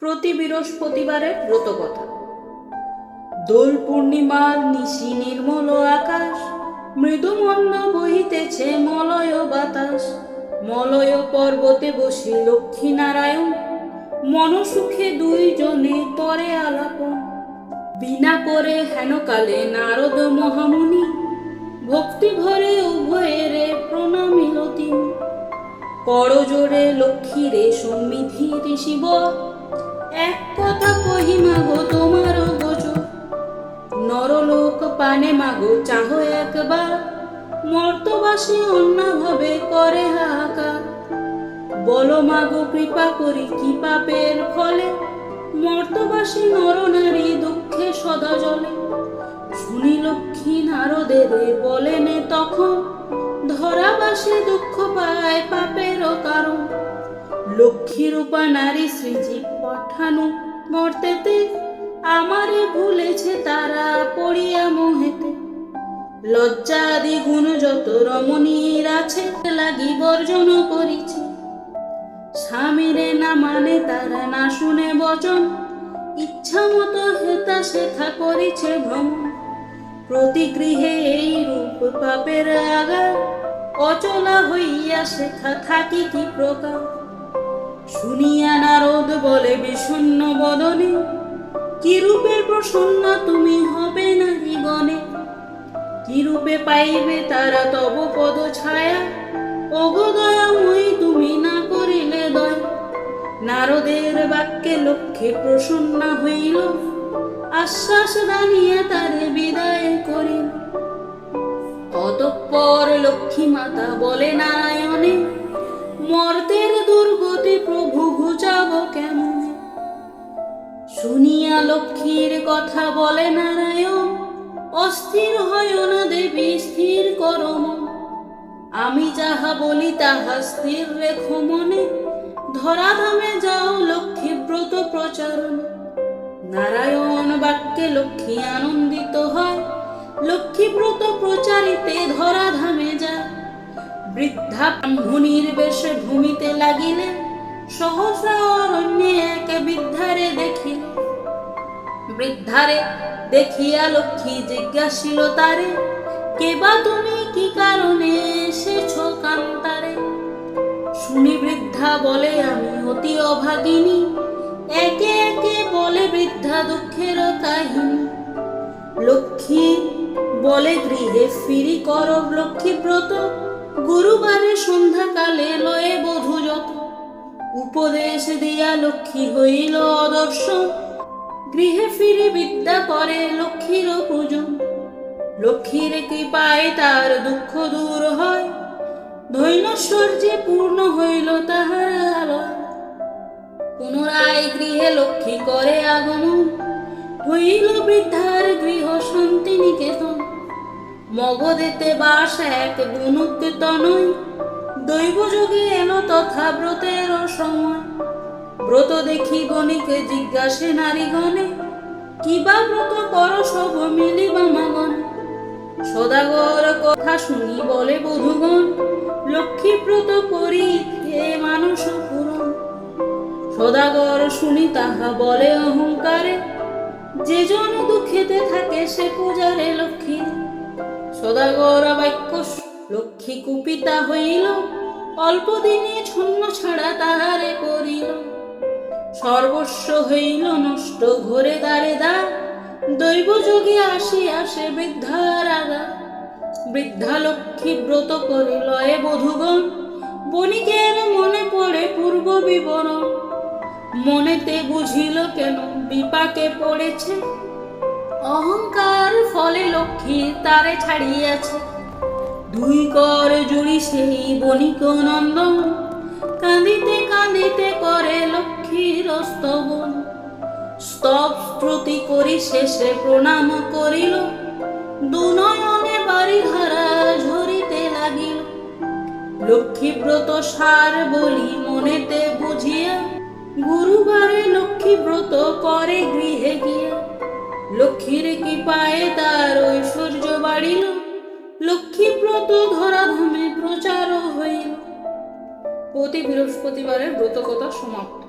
প্রতি বৃহস্পতিবারের ব্রতকথা। দোল পূর্ণিমার নিশি নির্মল আকাশ, মৃদু মন্দ বহিতেছে মলয় বাতাস। মলয় পর্বতে বসে লক্ষ্মী নারায়ণ, মনসুখে দুইজনে করে আলাপন। বিনা করে হেনকালে নারদ মহামুনি, ভক্তি ভরে উভয়েরে প্রণামিল তিনি। করজোড়ে লক্ষ্মীরে সম্মিধির শিব, এক কথা কহি মাগো তোমার গোজ। নরলোক পানে মাগো চাহ একবার, মর্তবাসী অন্যভাবে করে হাহাকার। বলো মাগো কৃপা করি কি পাপের ফলে, মর্তবাসী নরনারী দুঃখে সদা জলে। শুনি লক্ষ্মী নারদের বলেন তখন, ধরাবাসী দুঃখ পায় পাপের কারণ। লক্ষ্মী রূপা নারী শ্রীজীব পাঠানো মর্তেতে, আমারে ভুলেছে তারা পড়িয়া মোহেতে। লজ্জাদি গুণ যত রমণীর আছে, লাগি বর্জন করিছে। স্বামীরে না মানে তারা, না শুনে বচন, ইচ্ছা মতো হেতা শেখা করিছে ভ্রমণ। প্রতি গৃহে এই রূপ পাপের আগার, অচলা হইয়া শেখা থাকি কি প্রকার। শুনিয়া নারদ বলে বিষণ্ণ বদনে, কি রূপের প্রসন্ন তুমি হবে নারী গণে। কি রূপে পাইবে তারা তব পদ ছায়া, ওগো দয়াময়ী তুমি না করিলে দয়া। নারদের বাক্যে লক্ষ্মী প্রসন্ন হইল, আশ্বাস দানিয়া তারে বিদায় করিল। অতঃপর লক্ষ্মী মাতা বলে নারায়ণে, মর্তের দুর্গতি প্রভু ঘুচাব কেমন। শুনিয়া লক্ষ্মীর কথা বলে নারায়ণ, অস্থির হয় না দেবী স্থির করো মন। আমি যাহা বলি তাহা স্থির রেখো মনে, ধরাধামে যাও লক্ষ্মী ব্রত প্রচারণ। নারায়ণ বাক্যে লক্ষ্মী আনন্দিত হয়, লক্ষ্মী ব্রত প্রচারিতে ধরাধামে যায়। বৃদ্ধা ব্রাহ্মণীর বেশে ভূমিতে লাগিলে, সহসা অরণ্যে এক বৃদ্ধারে দেখিল। বৃদ্ধারে দেখিয়া লক্ষ্মী জিজ্ঞাসিল তারে, কেবা তুমি কি কারণে এসেছ কান্তারে। শুনি বৃদ্ধা বলে আমি অতি অভাগিনী, একে একে বলে বৃদ্ধা দুঃখের কাহিনী। লক্ষ্মী বলে গৃহে ফিরি কর লক্ষ্মী ব্রত, গুরুবারে সন্ধ্যাকালে লয়ে বধূ যত। উপদেশ দিয়া লক্ষ্মী হইল অদর্শন, গৃহে ফিরি বিদ্যা করে লক্ষ্মীর পূজন। লক্ষ্মীর কৃপায় তার দুঃখ দূর হয়, ধৈর্যশ্বর্যে পূর্ণ হইল তাহার আলয়। পুনরায় গৃহে লক্ষ্মী করে আগমন, হইল বৃদ্ধার গৃহ শান্তি নিকেতন। মগধেতে বাস এক গুণুক তনয়, দৈবযোগে এলো তথা ব্রতের সময়। ব্রত দেখি বণিকে জিজ্ঞাসে নারীগণে, কিবা ব্রত কর সব মিলিবা মাগনে। সদাগর কথা শুনি বলে বধূগণ, লক্ষ্মী ব্রত করি হে মানুষ পুরন। সদাগর শুনি তাহা বলে অহংকারে, যে জন দুঃখেতে থাকে সে পূজারে লক্ষ্মী। সদাগর বাক্য লক্ষ্মী কুপিতা হইল, অল্প দিনে ছন্ন ছাড়া তাহারে করিল। সর্বস্ব হইল নষ্ট ঘরে দ্বারে দ্বার, দৈবযোগে আসি আসে বৃদ্ধার আগা। বৃদ্ধা লক্ষ্মী ব্রত করে লয়ে বধূগণ, বণিকের মনে পড়ে পূর্ব বিবরণ। মনেতে বুঝিল কেন বিপাকে পড়েছে, অহংকার ফলে লক্ষ্মী তারে ছাড়িয়াছে। দুই কর জুড়ি সেই বণিক নন্দন, কাঁদিতে কাঁদিতে করে লক্ষ্মীর স্তবন। স্তব স্তুতি করি শেষে প্রণাম করিল, দুনয়নে বাড়ি ধারা ঝরিতে লাগিল। লক্ষ্মী ব্রত সার বলি মনেতে বুঝিয়া, গুরুবারে লক্ষ্মী ব্রত করে গৃহে গিয়া। লক্ষ্মীর কৃপায় তার ঐশ্বর্য বাড়িল, লক্ষ্মী ব্রত ধরাধামে প্রচার হইল। প্রতি বৃহস্পতিবারের ব্রতকথা সমাপ্ত।